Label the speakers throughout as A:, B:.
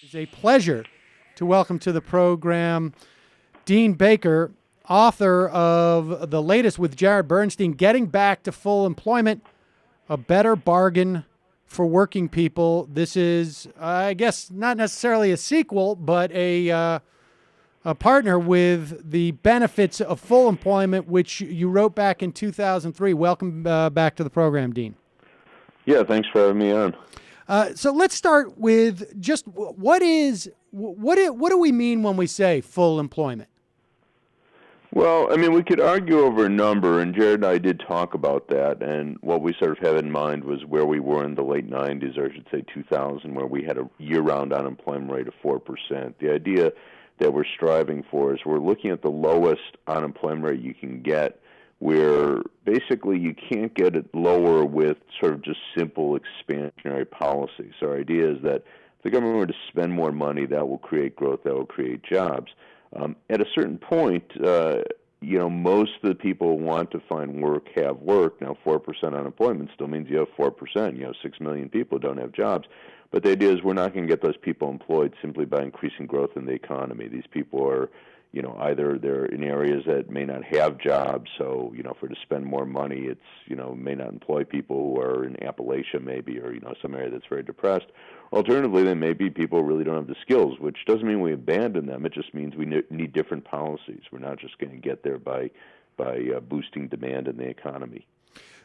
A: It's a pleasure to welcome to the program Dean Baker, author of the latest with Jared Bernstein, Getting Back to Full Employment, a Better Bargain for Working People. This is, I guess, not necessarily a sequel, but a partner with the Benefits of Full Employment, which you wrote back in 2003. Welcome back to the program, Dean.
B: Yeah, thanks for having me on.
A: So let's start with just what do we mean when we say full employment?
B: Well, I mean, we could argue over a number, and Jared and I did talk about that, and what we sort of had in mind was where we were in the late 90s, or I should say 2000, where we had a year-round unemployment rate of 4%. The idea that we're striving for is we're looking at the lowest unemployment rate you can get, where basically you can't get it lower with sort of just simple expansionary policy. So our idea is that if the government were to spend more money, that will create growth, that will create jobs. At a certain point, most of the people want to find work, have work. Now, 4% unemployment still means you have 4%. 6 million people don't have jobs. But the idea is we're not going to get those people employed simply by increasing growth in the economy. These people are either they're in areas that may not have jobs, so, if we're to spend more money, it's, may not employ people who are in Appalachia maybe, or, some area that's very depressed. Alternatively, there may be people who really don't have the skills, which doesn't mean we abandon them. It just means we need different policies. We're not just going to get there by boosting demand in the economy.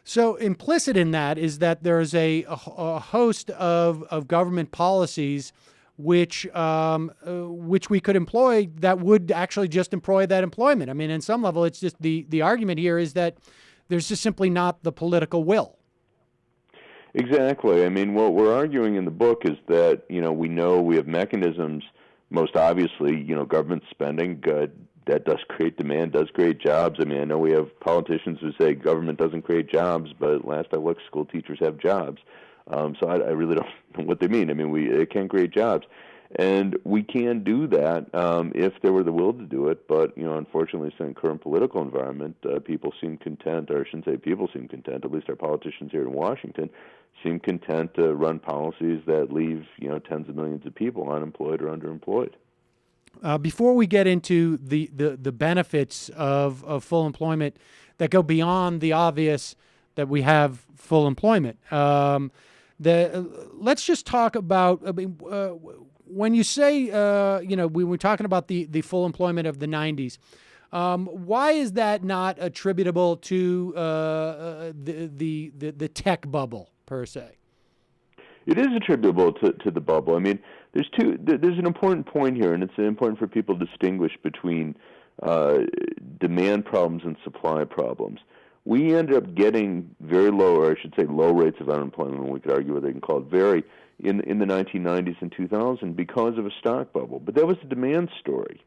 A: So implicit in that is that there's a host of government policies which we could employ that would actually just employ that employment. I mean, in some level, it's just the argument here is that there's just simply not the political will.
B: Exactly. I mean, what we're arguing in the book is that, we know we have mechanisms, most obviously, government spending, that does create demand, does create jobs. I mean, I know we have politicians who say government doesn't create jobs, but last I looked, school teachers have jobs. So I really don't know what they mean. I mean, it can create jobs. And we can do that if there were the will to do it. But, unfortunately, in the current political environment, people seem content, or I shouldn't say people seem content, at least our politicians here in Washington seem content to run policies that leave, tens of millions of people unemployed or underemployed.
A: Before we get into the benefits of full employment that go beyond the obvious that we have full employment, let's just talk about, when you say, we were talking about the full employment of the 90s, why is that not attributable to the tech bubble, per se?
B: It is attributable to the bubble. I mean, there's an important point here, and it's important for people to distinguish between demand problems and supply problems. We ended up getting very low, or I should say low rates of unemployment, and we could argue whether they can call it very, in the 1990s and 2000 because of a stock bubble. But that was a demand story.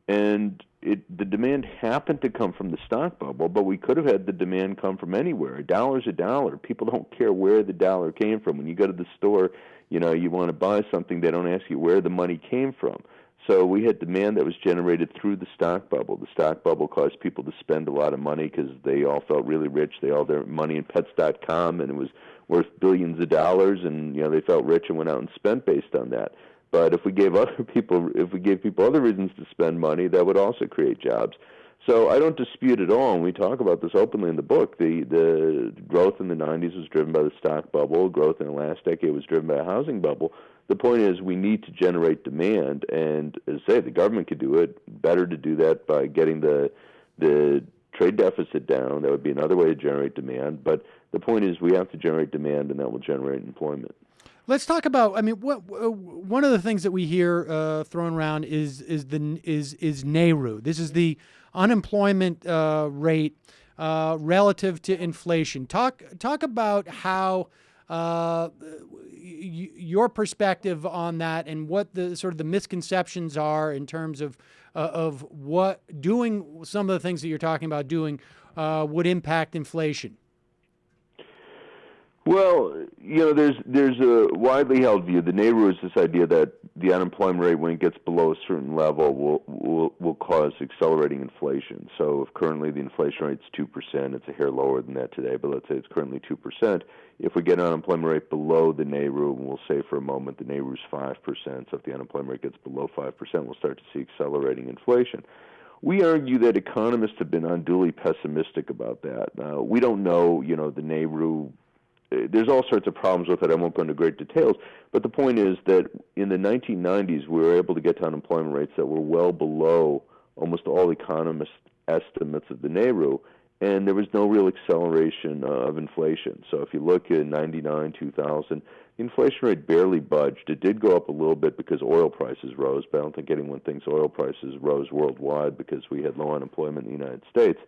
B: And the demand happened to come from the stock bubble, but we could have had the demand come from anywhere. A dollar's a dollar. People don't care where the dollar came from. When you go to the store, you want to buy something, they don't ask you where the money came from. So we had demand that was generated through the stock bubble. The stock bubble caused people to spend a lot of money because they all felt really rich. They all had their money in Pets.com, and it was worth billions of dollars, and they felt rich and went out and spent based on that. But if we gave people other reasons to spend money, that would also create jobs. So I don't dispute at all, and we talk about this openly in the book. The growth in the 90s was driven by the stock bubble. Growth in the last decade was driven by a housing bubble. The point is we need to generate demand, and as I say, the government could do it. Better to do that by getting the trade deficit down. That would be another way to generate demand. But the point is we have to generate demand, and that will generate employment.
A: Let's talk about. I mean, one of the things that we hear thrown around is NAIRU. This is the unemployment rate relative to inflation. Talk about how your perspective on that, and what the sort of the misconceptions are in terms of what doing some of the things that you're talking about doing would impact inflation.
B: Well, there's a widely held view. The NARU is this idea that the unemployment rate, when it gets below a certain level, will cause accelerating inflation. So if currently the inflation rate's 2%, it's a hair lower than that today, but let's say it's currently 2%. If we get an unemployment rate below the NARU, and we'll say for a moment the NARU is 5%, so if the unemployment rate gets below 5%, we'll start to see accelerating inflation. We argue that economists have been unduly pessimistic about that. We don't know, the NARU. There's all sorts of problems with it. I won't go into great details, but the point is that in the 1990s, we were able to get to unemployment rates that were well below almost all economist estimates of the NARU, and there was no real acceleration of inflation. So if you look at 99, 2000, the inflation rate barely budged. It did go up a little bit because oil prices rose, but I don't think anyone thinks oil prices rose worldwide because we had low unemployment in the United States.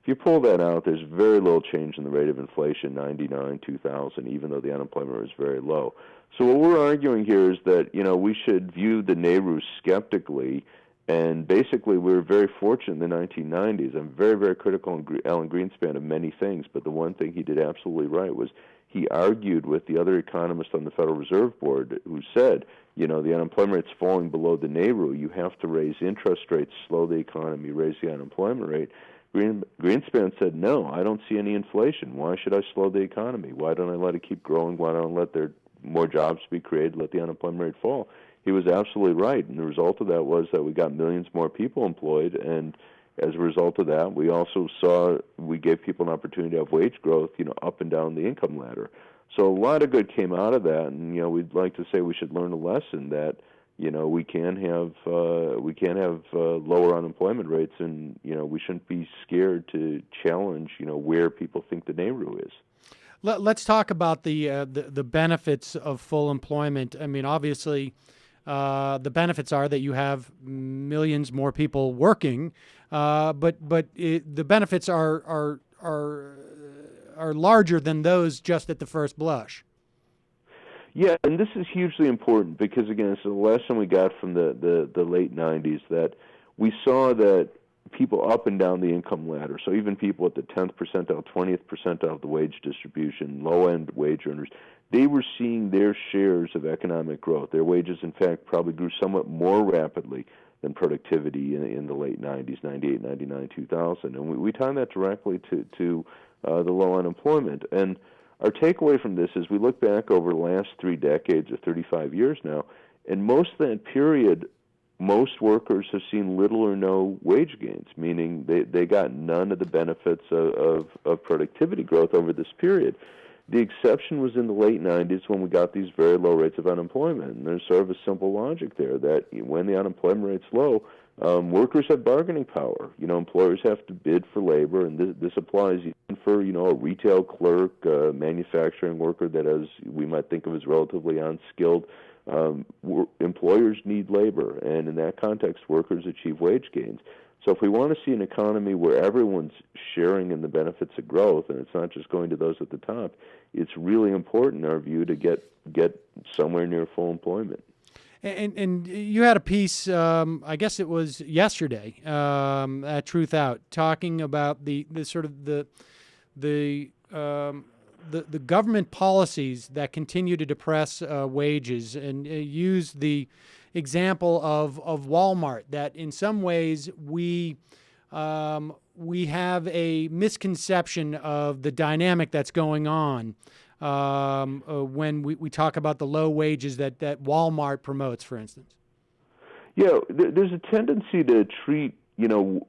B: If you pull that out, there's very little change in the rate of inflation, 99, 2000, even though the unemployment rate is very low. So what we're arguing here is that, we should view the NARU skeptically, and basically we were very fortunate in the 1990s. I'm very, very critical of Alan Greenspan of many things, but the one thing he did absolutely right was he argued with the other economists on the Federal Reserve Board who said, the unemployment rate's falling below the NARU. You have to raise interest rates, slow the economy, raise the unemployment rate. Greenspan said, no, I don't see any inflation. Why should I slow the economy? Why don't I let it keep growing? Why don't I let there more jobs be created, let the unemployment rate fall? He was absolutely right, and the result of that was that we got millions more people employed, and as a result of that, we gave people an opportunity to have wage growth, up and down the income ladder. So a lot of good came out of that, and, we'd like to say we should learn a lesson that we can have lower unemployment rates, and we shouldn't be scared to challenge where people think the NARU is.
A: Let's talk about the benefits of full employment. I mean, obviously, the benefits are that you have millions more people working, but the benefits are larger than those just at the first blush.
B: Yeah, and this is hugely important because, again, it's the lesson we got from the late 90s that we saw that people up and down the income ladder, so even people at the 10th percentile, 20th percentile of the wage distribution, low-end wage earners, they were seeing their shares of economic growth. Their wages, in fact, probably grew somewhat more rapidly than productivity in the late 90s, 98, 99, 2000. And we tie that directly to the low unemployment. And our takeaway from this is we look back over the last 3 decades or 35 years now, and most of that period, most workers have seen little or no wage gains, meaning they got none of the benefits of productivity growth over this period. The exception was in the late 90s when we got these very low rates of unemployment. And there's sort of a simple logic there that when the unemployment rate's low, workers have bargaining power. Employers have to bid for labor, and this applies even for, a retail clerk, a manufacturing worker that we might think of as relatively unskilled. Employers need labor, and in that context, workers achieve wage gains. So if we want to see an economy where everyone's sharing in the benefits of growth, and it's not just going to those at the top, it's really important, in our view, to get somewhere near full employment.
A: And you had a piece, I guess it was yesterday, at Truth Out, talking about the government policies that continue to depress wages, and use the example of Walmart, that in some ways we have a misconception of the dynamic that's going on when we talk about the low wages that Walmart promotes, for instance.
B: Yeah, there's a tendency to treat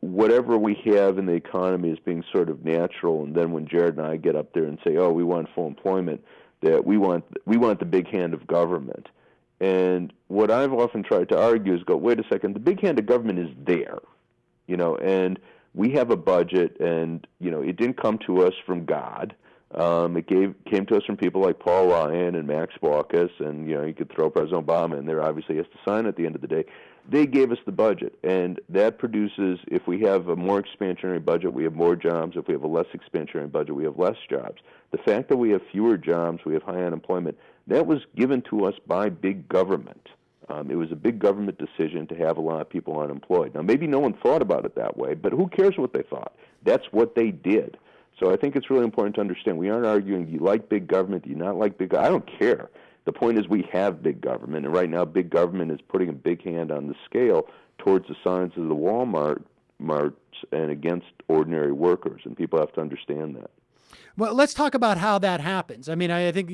B: whatever we have in the economy as being sort of natural, and then when Jared and I get up there and say, "Oh, we want full employment," that we want the big hand of government. And what I've often tried to argue is, wait a second, the big hand of government is there, and we have a budget, and it didn't come to us from God. It came to us from people like Paul Ryan and Max Baucus, and you could throw President Obama in there. Obviously, he has to sign at the end of the day. They gave us the budget, and that produces, if we have a more expansionary budget, we have more jobs. If we have a less expansionary budget, we have less jobs. The fact that we have fewer jobs, we have high unemployment, that was given to us by big government. It was a big government decision to have a lot of people unemployed. Now, maybe no one thought about it that way, but who cares what they thought? That's what they did. So I think it's really important to understand we aren't arguing, do you like big government, do you not like big government? I don't care. The point is we have big government, and right now big government is putting a big hand on the scale towards the signs of the Walmart marts and against ordinary workers, and people have to understand that.
A: Well, let's talk about how that happens. I mean, I think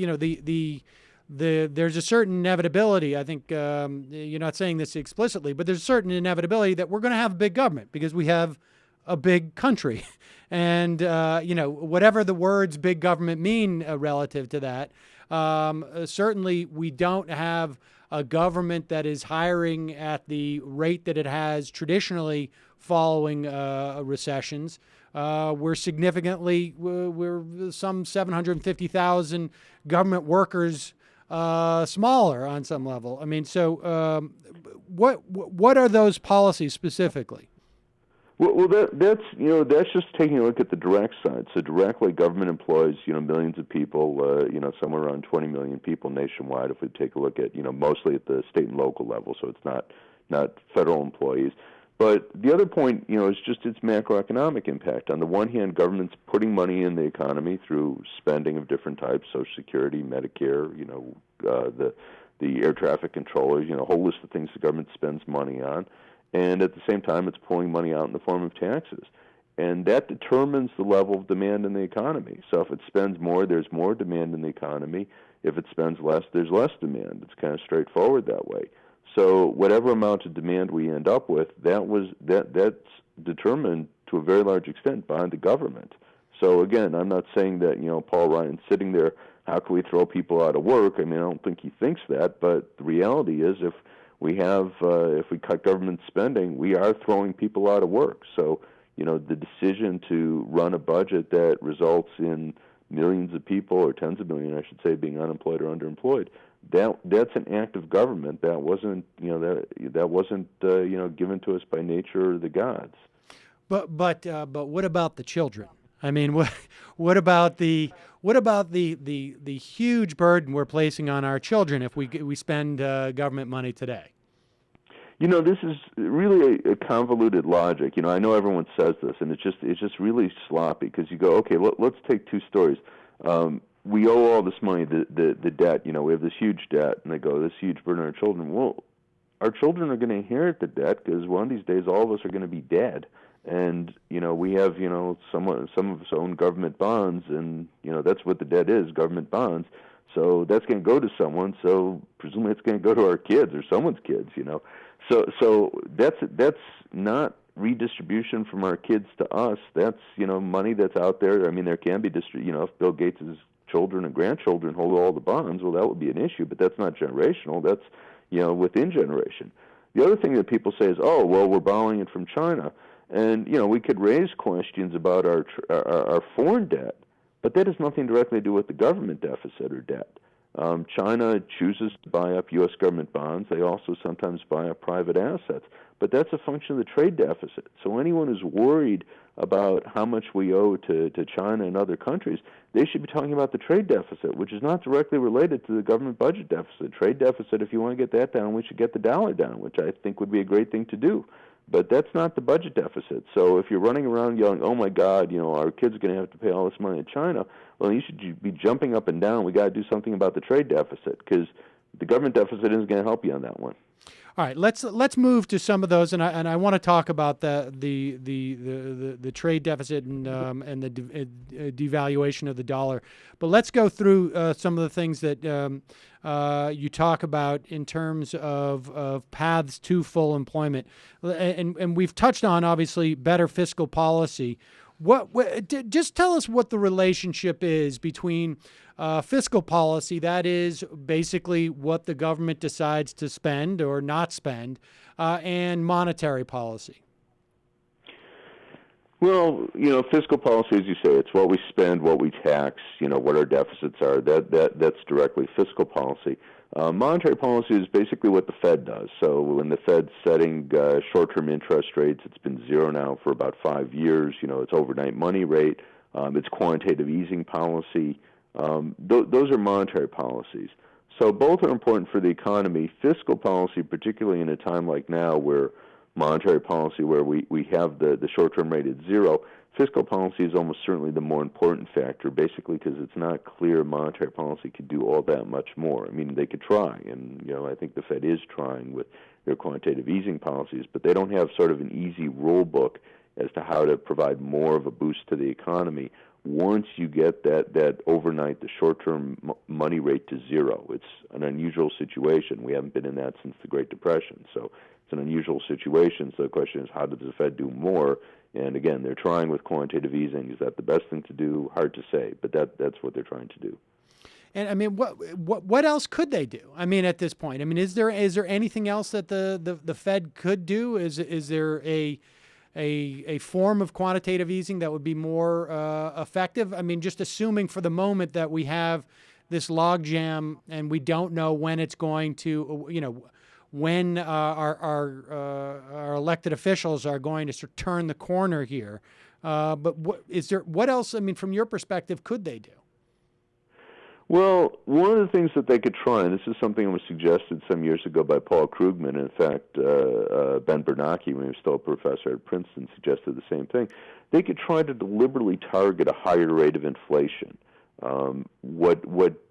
A: there's a certain inevitability. I think you're not saying this explicitly, but there's a certain inevitability that we're going to have a big government because we have a big country, and whatever the words "big government" mean relative to that, certainly we don't have a government that is hiring at the rate that it has traditionally following recessions. We're some 750,000 government workers smaller on some level. I mean, so what are those policies specifically?
B: Well, that's just taking a look at the direct side. So directly, government employs millions of people, somewhere around 20 million people nationwide. If we take a look at mostly at the state and local level, so it's not federal employees. But the other point, is just its macroeconomic impact. On the one hand, government's putting money in the economy through spending of different types, Social Security, Medicare, the air traffic controllers, a whole list of things the government spends money on. And at the same time, it's pulling money out in the form of taxes. And that determines the level of demand in the economy. So if it spends more, there's more demand in the economy. If it spends less, there's less demand. It's kind of straightforward that way. So whatever amount of demand we end up with, that's determined to a very large extent by the government. So again, I'm not saying that Paul Ryan's sitting there, how can we throw people out of work? I mean, I don't think he thinks that, but the reality is if we cut government spending, we are throwing people out of work. So the decision to run a budget that results in millions of people, or tens of millions, I should say, being unemployed or underemployed, that's an act of government that wasn't given to us by nature or the gods.
A: But what about the children? I mean, what about the huge burden we're placing on our children if we spend government money today?
B: This is really a convoluted logic. I know everyone says this, and it's just really sloppy because you go, okay, let's take two stories. We owe all this money, the debt. We have this huge debt, and they go, this huge burden on our children. Well, our children are going to inherit the debt because one of these days all of us are going to be dead. And we have some of us own government bonds, and that's what the debt is, government bonds. So that's going to go to someone. So presumably it's going to go to our kids or someone's kids. So that's not redistribution from our kids to us. That's money that's out there. I mean, there can be if Bill Gates' children and grandchildren hold all the bonds, well, that would be an issue. But that's not generational. That's within generation. The other thing that people say is, oh, well, we're borrowing it from China. And, we could raise questions about our foreign debt, but that has nothing directly to do with the government deficit or debt. China chooses to buy up U.S. government bonds. They also sometimes buy up private assets. But that's a function of the trade deficit. So anyone who's worried about how much we owe to China and other countries, they should be talking about the trade deficit, which is not directly related to the government budget deficit. Trade deficit, if you want to get that down, we should get the dollar down, which I think would be a great thing to do. But that's not the budget deficit. So if you're running around yelling, oh, my God, our kids are going to have to pay all this money to China, well, you should be jumping up and down. We got to do something about the trade deficit because the government deficit isn't going to help you on that one.
A: All right, let's move to some of those, and I want to talk about the trade deficit and the devaluation of the dollar. But let's go through some of the things that you talk about in terms of paths to full employment, and we've touched on obviously better fiscal policy. Just tell us what the relationship is between fiscal policy, that is basically what the government decides to spend or not spend, and monetary policy.
B: Well, fiscal policy, as you say, it's what we spend, what we tax, what our deficits are. That's directly fiscal policy. Monetary policy is basically what the Fed does. So when the Fed's setting short-term interest rates, it's been zero now for about 5 years. It's overnight money rate. It's quantitative easing policy. Those are monetary policies. So both are important for the economy. Fiscal policy, particularly in a time like now where monetary policy, where we have the short-term rate at zero, fiscal policy is almost certainly the more important factor, basically because it's not clear monetary policy could do all that much more. I mean, they could try, and I think the Fed is trying with their quantitative easing policies, but they don't have sort of an easy rule book as to how to provide more of a boost to the economy once you get that overnight, the short-term money rate to zero. It's an unusual situation. We haven't been in that since the Great Depression, so it's an unusual situation. So the question is, how does the Fed do more? And again, they're trying with quantitative easing. Is that the best thing to do? Hard to say, but that's what they're trying to do.
A: And I mean, what else could they do? I mean, at this point, I mean, is there anything else that the Fed could do? Is there a form of quantitative easing that would be more effective? I mean, just assuming for the moment that we have this logjam and we don't know when it's going to, when our elected officials are going to sort of turn the corner here. But what else, I mean, from your perspective, could they do?
B: Well, one of the things that they could try, and this is something that was suggested some years ago by Paul Krugman, in fact, Ben Bernanke, when he was still a professor at Princeton, suggested the same thing. They could try to deliberately target a higher rate of inflation. What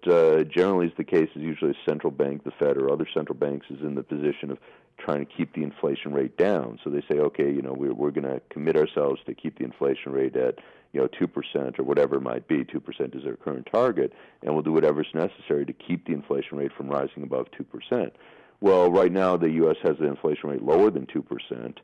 B: generally is the case is usually a central bank, the Fed or other central banks, is in the position of trying to keep the inflation rate down. So they say, okay, we're going to commit ourselves to keep the inflation rate at 2% or whatever it might be. 2% is their current target, and we'll do whatever's necessary to keep the inflation rate from rising above 2%. Well, right now the U.S. has the inflation rate lower than 2%,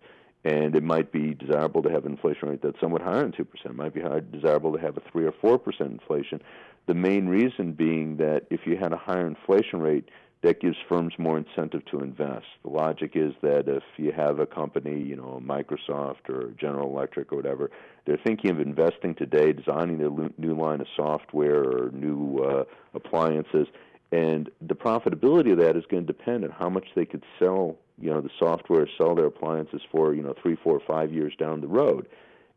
B: and it might be desirable to have an inflation rate that's somewhat higher than 2%. It might be desirable to have a 3 or 4% inflation. The main reason being that if you had a higher inflation rate, that gives firms more incentive to invest. The logic is that if you have a company, Microsoft or General Electric or whatever, they're thinking of investing today, designing their new line of software or new appliances, and the profitability of that is going to depend on how much they could sell, the software, sell their appliances for, 3, 4, 5 years down the road.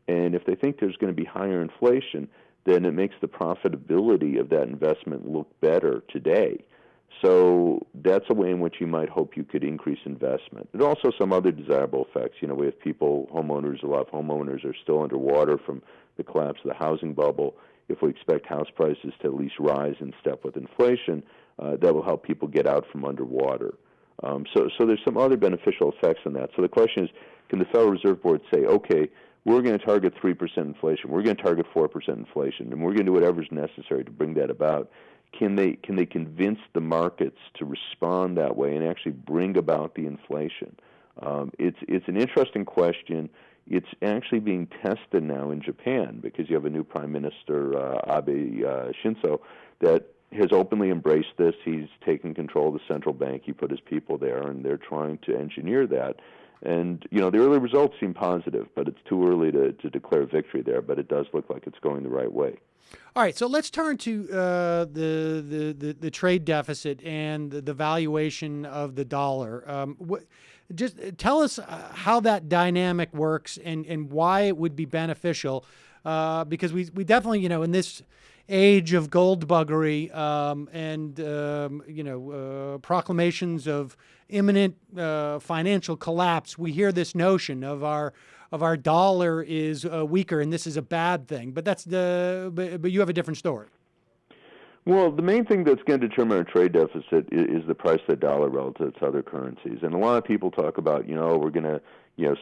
B: And if they think there's going to be higher inflation, then it makes the profitability of that investment look better today. So that's a way in which you might hope you could increase investment. There are also some other desirable effects. We have homeowners, a lot of homeowners are still underwater from the collapse of the housing bubble. If we expect house prices to at least rise in step with inflation, that will help people get out from underwater. So there's some other beneficial effects in that. So the question is, can the Federal Reserve Board say, okay, we're going to target 3% inflation, we're going to target 4% inflation, and we're going to do whatever's necessary to bring that about? Can they convince the markets to respond that way and actually bring about the inflation? It's an interesting question. It's actually being tested now in Japan because you have a new Prime Minister, Abe Shinzo, that has openly embraced this. He's taken control of the central bank. He put his people there, and they're trying to engineer that. And, the early results seem positive, but it's too early to declare victory there, but it does look like it's going the right way.
A: All right, so let's turn to the trade deficit and the valuation of the dollar. Just tell us how that dynamic works and why it would be beneficial, because we definitely, in this age of gold buggery and proclamations of imminent financial collapse, we hear this notion of our dollar is weaker and this is a bad thing. But but you have a different story.
B: Well, the main thing that's going to determine our trade deficit is the price of the dollar relative to other currencies. And a lot of people talk about, we're going to,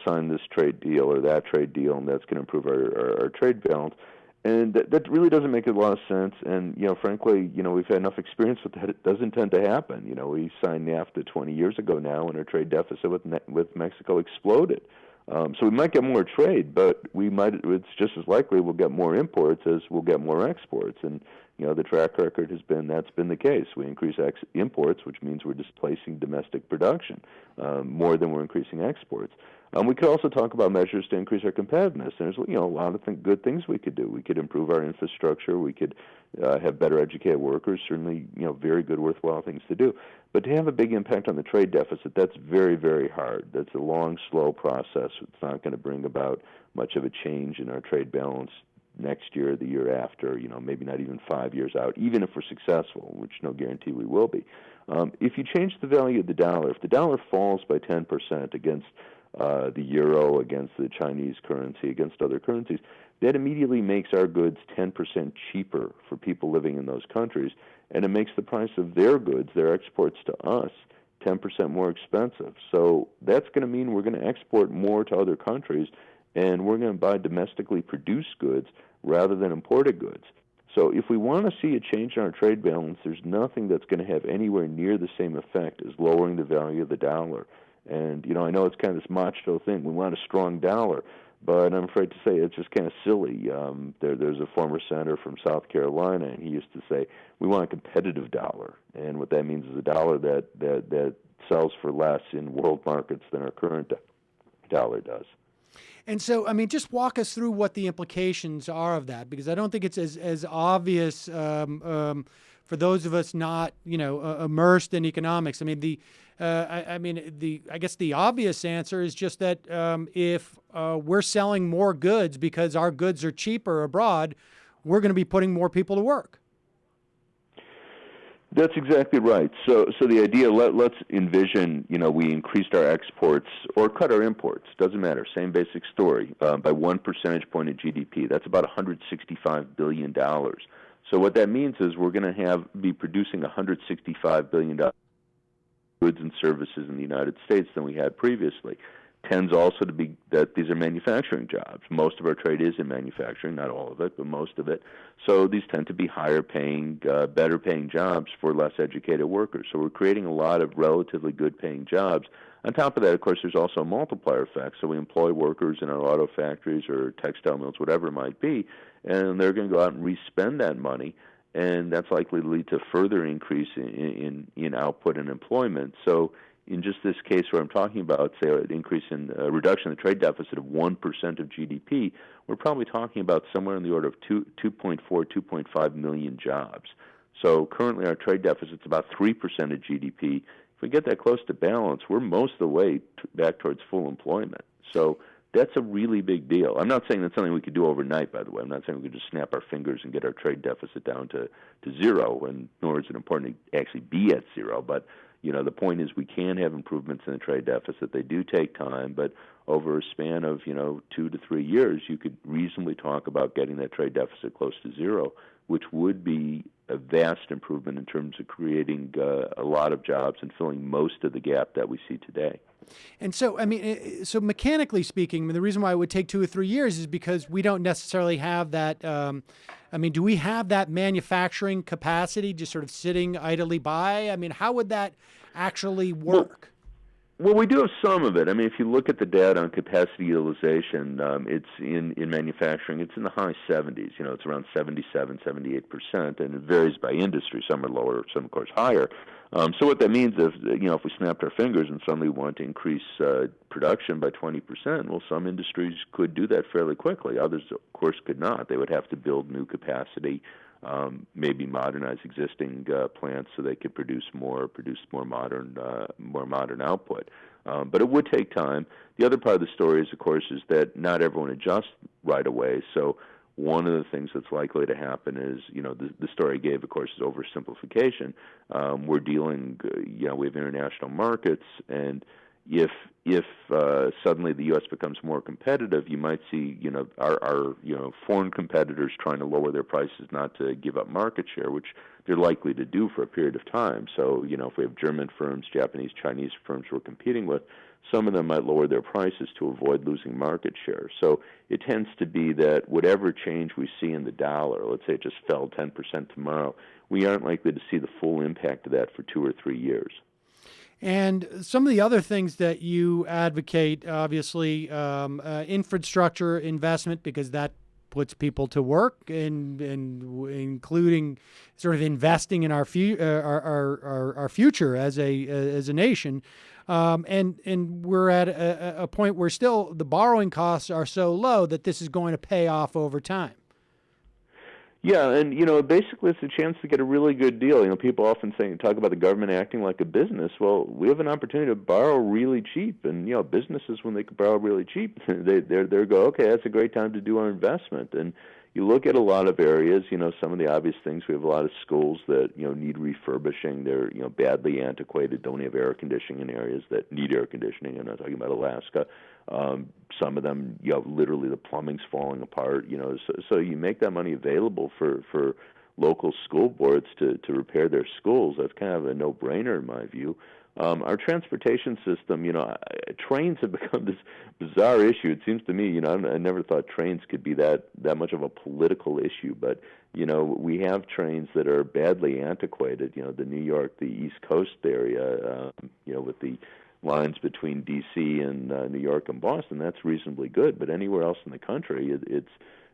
B: sign this trade deal or that trade deal, and that's going to improve our trade balance. And that really doesn't make a lot of sense. And, frankly, we've had enough experience with that. It doesn't tend to happen. We signed NAFTA 20 years ago now, and our trade deficit with Mexico exploded. So we might get more trade, but it's just as likely we'll get more imports as we'll get more exports. And, the track record has been that's been the case. We increase imports, which means we're displacing domestic production more than we're increasing exports. We could also talk about measures to increase our competitiveness. There's a lot of good things we could do. We could improve our infrastructure. We could have better educated workers. Certainly, very good, worthwhile things to do. But to have a big impact on the trade deficit, that's very, very hard. That's a long, slow process. It's not going to bring about much of a change in our trade balance next year, the year after, maybe not even 5 years out, even if we're successful, which no guarantee we will be. If you change the value of the dollar, if the dollar falls by 10% against the euro against the Chinese currency, against other currencies, that immediately makes our goods 10% cheaper for people living in those countries, and it makes the price of their goods, their exports to us, 10% more expensive. So that's going to mean we're going to export more to other countries, and we're going to buy domestically produced goods rather than imported goods. So if we want to see a change in our trade balance, there's nothing that's going to have anywhere near the same effect as lowering the value of the dollar. And, I know it's kind of this macho thing. We want a strong dollar. But I'm afraid to say it's just kind of silly. There's a former senator from South Carolina, and he used to say, we want a competitive dollar. And what that means is a dollar that sells for less in world markets than our current dollar does.
A: And so, just walk us through what the implications are of that, because I don't think it's as obvious for those of us not, immersed in economics. I guess the obvious answer is just that if we're selling more goods because our goods are cheaper abroad, we're going to be putting more people to work.
B: That's exactly right. So the idea, let's envision, we increased our exports or cut our imports. Doesn't matter. Same basic story. By 1 percentage point of GDP. That's about $165 billion. So what that means is we're going to be producing $165 billion goods and services in the United States than we had previously. Tends also to be that these are manufacturing jobs. Most of our trade is in manufacturing, not all of it, but most of it. So these tend to be higher paying, better paying jobs for less educated workers. So we're creating a lot of relatively good paying jobs. On top of that, of course, there's also a multiplier effect. So we employ workers in our auto factories or textile mills, whatever it might be, and they're going to go out and re-spend that money, and that's likely to lead to further increase in output and employment. So in just this case where I'm talking about, say, an increase in reduction in the trade deficit of 1% of GDP, we're probably talking about somewhere in the order of 2.4, 2.5 million jobs. So currently our trade deficit's about 3% of GDP. If we get that close to balance, we're most of the way back towards full employment. So that's a really big deal. I'm not saying that's something we could do overnight, by the way. I'm not saying we could just snap our fingers and get our trade deficit down to zero, and nor is it important to actually be at zero. But the point is we can have improvements in the trade deficit. They do take time, but over a span of, 2 to 3 years, you could reasonably talk about getting that trade deficit close to zero, which would be a vast improvement in terms of creating a lot of jobs and filling most of the gap that we see today.
A: And so, so mechanically speaking, the reason why it would take 2 or 3 years is because we don't necessarily have that. Do we have that manufacturing capacity just sort of sitting idly by? How would that actually work?
B: Well, we do have some of it. If you look at the data on capacity utilization, it's in manufacturing, it's in the high 70s. It's around 77, 78%, and it varies by industry. Some are lower, some, of course, higher. So what that means is, if we snapped our fingers and suddenly want to increase production by 20%, well, some industries could do that fairly quickly. Others, of course, could not. They would have to build new capacity, maybe modernize existing plants so they could produce more modern output. But it would take time. The other part of the story is, of course, is that not everyone adjusts right away. So one of the things that's likely to happen is, the story I gave, of course, is oversimplification. We're dealing, we have international markets, and if suddenly the U.S. becomes more competitive, you might see, our foreign competitors trying to lower their prices not to give up market share, which they're likely to do for a period of time. So, if we have German firms, Japanese, Chinese firms we're competing with, some of them might lower their prices to avoid losing market share. So it tends to be that whatever change we see in the dollar, let's say it just fell 10% tomorrow, we aren't likely to see the full impact of that for 2 or 3 years.
A: And some of the other things that you advocate, obviously, infrastructure investment, because that puts people to work, and including sort of investing in our future as a nation. And we're at a point where still the borrowing costs are so low that this is going to pay off over time.
B: Yeah, and basically it's a chance to get a really good deal. People often talk about the government acting like a business. Well, we have an opportunity to borrow really cheap, and businesses, when they can borrow really cheap, they go, okay, that's a great time to do our investment. And you look at a lot of areas, some of the obvious things. We have a lot of schools that, need refurbishing. They're, badly antiquated, don't have air conditioning in areas that need air conditioning. I'm not talking about Alaska. Some of them, literally the plumbing's falling apart, so you make that money available for local school boards to repair their schools. That's kind of a no-brainer in my view. Our transportation system, trains have become this bizarre issue. It seems to me, I never thought trains could be that much of a political issue, but, we have trains that are badly antiquated, the New York, the East Coast area, with the lines between D.C. and New York and Boston, that's reasonably good, but anywhere else in the country, it's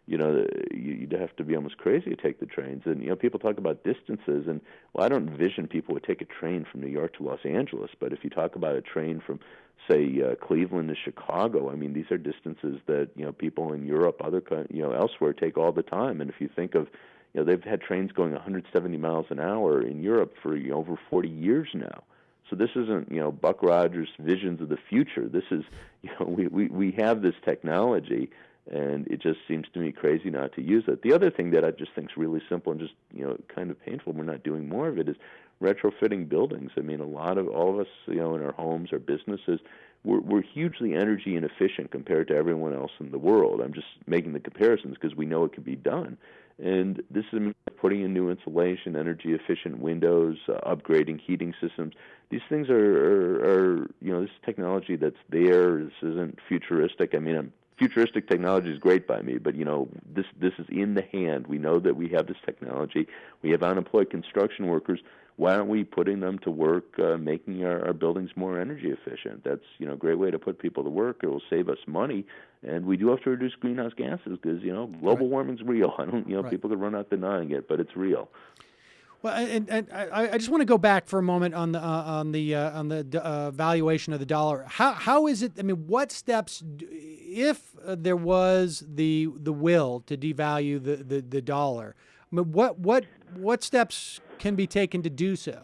B: you'd have to be almost crazy to take the trains. And, people talk about distances, and, I don't envision people would take a train from New York to Los Angeles, but if you talk about a train from, say, Cleveland to Chicago, I mean, these are distances that, people in Europe, elsewhere take all the time. And if you think of, they've had trains going 170 miles an hour in Europe for over 40 years now. So this isn't, Buck Rogers' visions of the future. This is, we have this technology, and it just seems to me crazy not to use it. The other thing that I just think is really simple and just, kind of painful, we're not doing more of it, is retrofitting buildings. I mean, all of us, in our homes, our businesses, we're hugely energy inefficient compared to everyone else in the world. I'm just making the comparisons because we know it can be done. And this is putting in new insulation, energy-efficient windows, upgrading heating systems. These things are this technology that's there. This isn't futuristic. I mean, futuristic technology is great by me, but, this is in the hand. We know that we have this technology. We have unemployed construction workers. Why aren't we putting them to work, making our buildings more energy efficient? That's, a great way to put people to work. It will save us money. And we do have to reduce greenhouse gases because, global warming's real. I don't, people could run out denying it, but it's real.
A: Well, and I just want to go back for a moment on the valuation of the dollar. How is it? I mean, what steps, if there was the will to devalue the dollar? I mean, what steps can be taken to do so?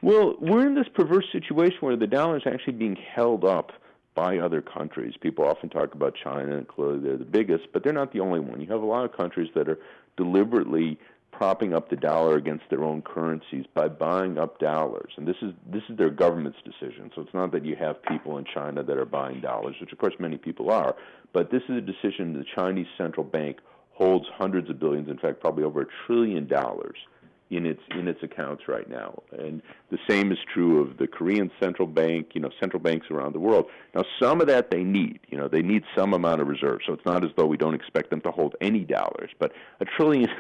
B: Well, we're in this perverse situation where the dollar is actually being held up by other countries. People often talk about China, and clearly they're the biggest, but they're not the only one. You have a lot of countries that are deliberately propping up the dollar against their own currencies by buying up dollars. And this is their government's decision. So it's not that you have people in China that are buying dollars, which of course many people are, but this is a decision the Chinese central bank holds hundreds of billions, in fact probably over $1 trillion in its accounts right now. And the same is true of the Korean central bank, central banks around the world. Now, some of that they need. They need some amount of reserve. So it's not as though we don't expect them to hold any dollars. But $1 trillion is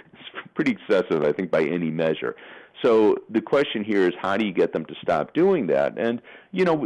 B: pretty excessive, I think, by any measure. So the question here is, how do you get them to stop doing that? And,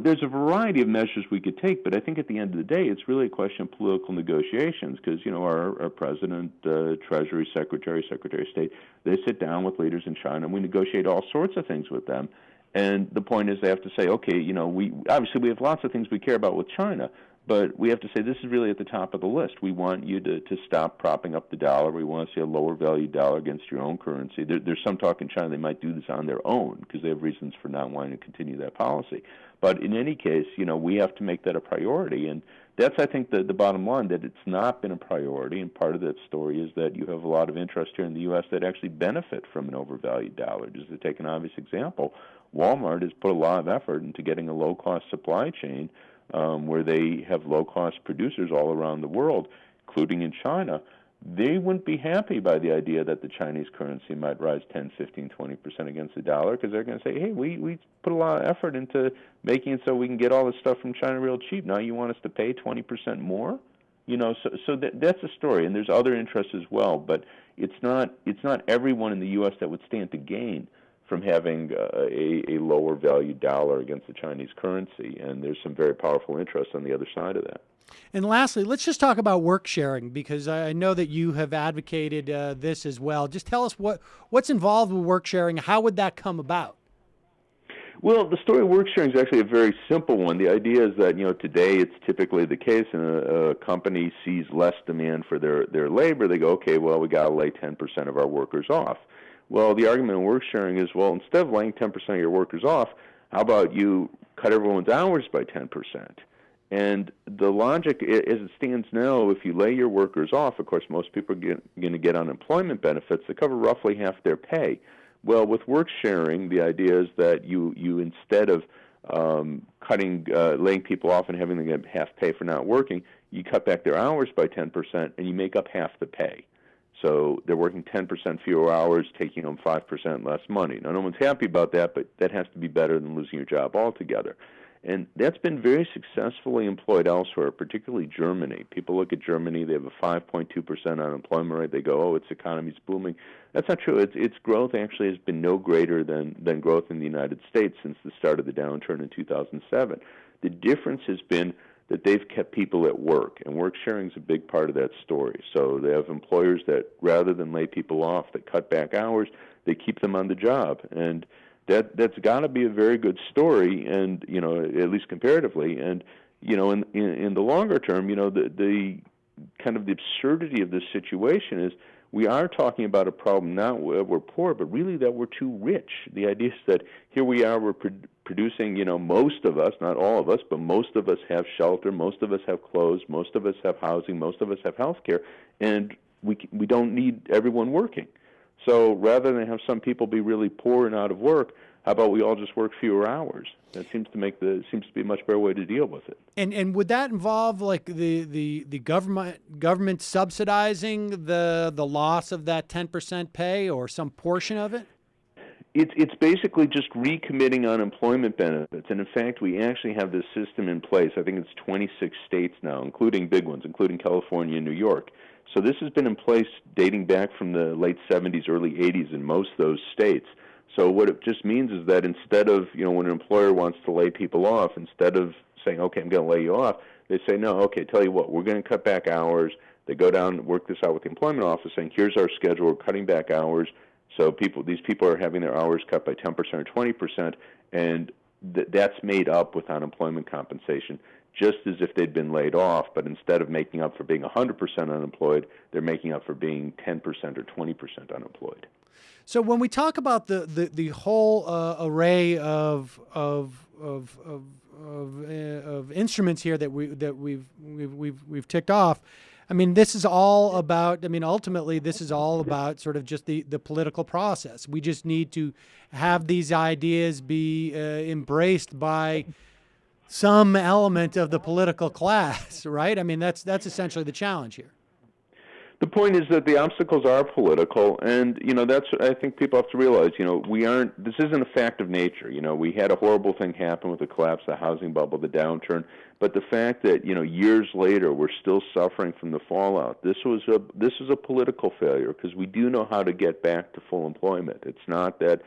B: there's a variety of measures we could take, but I think at the end of the day, it's really a question of political negotiations because, our president, Treasury Secretary of State, they sit down with leaders in China and we negotiate all sorts of things with them. And the point is they have to say, okay, we have lots of things we care about with China, but we have to say this is really at the top of the list. We want you to stop propping up the dollar. We want to see a lower value dollar against your own currency. There's some talk in China they might do this on their own because they have reasons for not wanting to continue that policy. But in any case, we have to make that a priority. And that's, I think, the bottom line, that it's not been a priority. And part of that story is that you have a lot of interest here in the U.S. that actually benefit from an overvalued dollar. Just to take an obvious example, Walmart has put a lot of effort into getting a low-cost supply chain where they have low-cost producers all around the world, including in China. They wouldn't be happy by the idea that the Chinese currency might rise 10, 15, 20% against the dollar because they're going to say, hey, we put a lot of effort into making it so we can get all this stuff from China real cheap. Now you want us to pay 20% more? So that's a story, and there's other interests as well, but it's not everyone in the U.S. that would stand to gain from having a lower value dollar against the Chinese currency, and there's some very powerful interests on the other side of that.
A: And lastly, let's just talk about work sharing, because I know that you have advocated this as well. Just tell us what's involved with work sharing. How would that come about?
B: Well, the story of work sharing is actually a very simple one. The idea is that, today it's typically the case, and a company sees less demand for their labor. They go, okay, well, we got to lay 10% of our workers off. Well, the argument in work sharing is, well, instead of laying 10% of your workers off, how about you cut everyone's hours by 10%? And the logic, as it stands now, if you lay your workers off, of course, most people are going to get unemployment benefits that cover roughly half their pay. Well, with work sharing, the idea is that you instead of laying people off and having them get half pay for not working, you cut back their hours by 10% and you make up half the pay. So they're working 10% fewer hours, taking home 5% less money. Now, no one's happy about that, but that has to be better than losing your job altogether. And that's been very successfully employed elsewhere, particularly Germany. People look at Germany, they have a 5.2% unemployment rate. They go, oh, its economy's booming. That's not true. Its growth actually has been no greater than growth in the United States since the start of the downturn in 2007. The difference has been that they've kept people at work, and work sharing is a big part of that story. So they have employers that, rather than lay people off, that cut back hours, they keep them on the job. And that's got to be a very good story, and at least comparatively. And in the longer term, the kind of the absurdity of this situation is we are talking about a problem not where we're poor, but really that we're too rich. The idea is that here we are, we're producing, most of us, not all of us, but most of us have shelter, most of us have clothes, most of us have housing, most of us have health care, and we don't need everyone working. So rather than have some people be really poor and out of work, how about we all just work fewer hours? That seems to be a much better way to deal with it.
A: And would that involve like the government subsidizing the loss of that 10% pay or some portion of it?
B: It's basically just recommitting unemployment benefits. And in fact, we actually have this system in place. I think it's 26 states now, including big ones, including California and New York. So this has been in place dating back from the late 70s, early 80s in most of those states. So what it just means is that instead of, when an employer wants to lay people off, instead of saying, okay, I'm going to lay you off, they say, no, okay, tell you what, we're going to cut back hours. They go down and work this out with the employment office saying, here's our schedule, we're cutting back hours. So these people are having their hours cut by 10% or 20%, and that's made up with unemployment compensation, just as if they'd been laid off, but instead of making up for being 100% unemployed, they're making up for being 10% or 20% unemployed.
A: So when we talk about the whole array of instruments here that we've ticked off, I mean, this is all about. I mean, ultimately, this is all about sort of just the political process. We just need to have these ideas be embraced by some element of the political class, right? I mean, that's essentially the challenge here.
B: The point is that the obstacles are political, and that's what I think people have to realize. This isn't a fact of nature. We had a horrible thing happen with the collapse of the housing bubble, the downturn, but the fact that years later we're still suffering from the fallout. This was a political failure because we do know how to get back to full employment. It's not that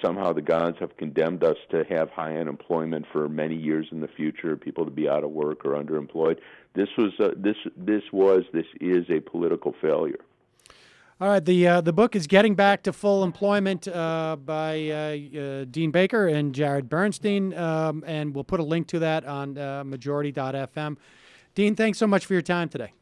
B: somehow the gods have condemned us to have high unemployment for many years in the future, people to be out of work or underemployed. This is a political failure.
A: All right, the book is Getting Back to Full Employment by Dean Baker and Jared Bernstein, and we'll put a link to that on majority.fm. Dean, thanks so much for your time today.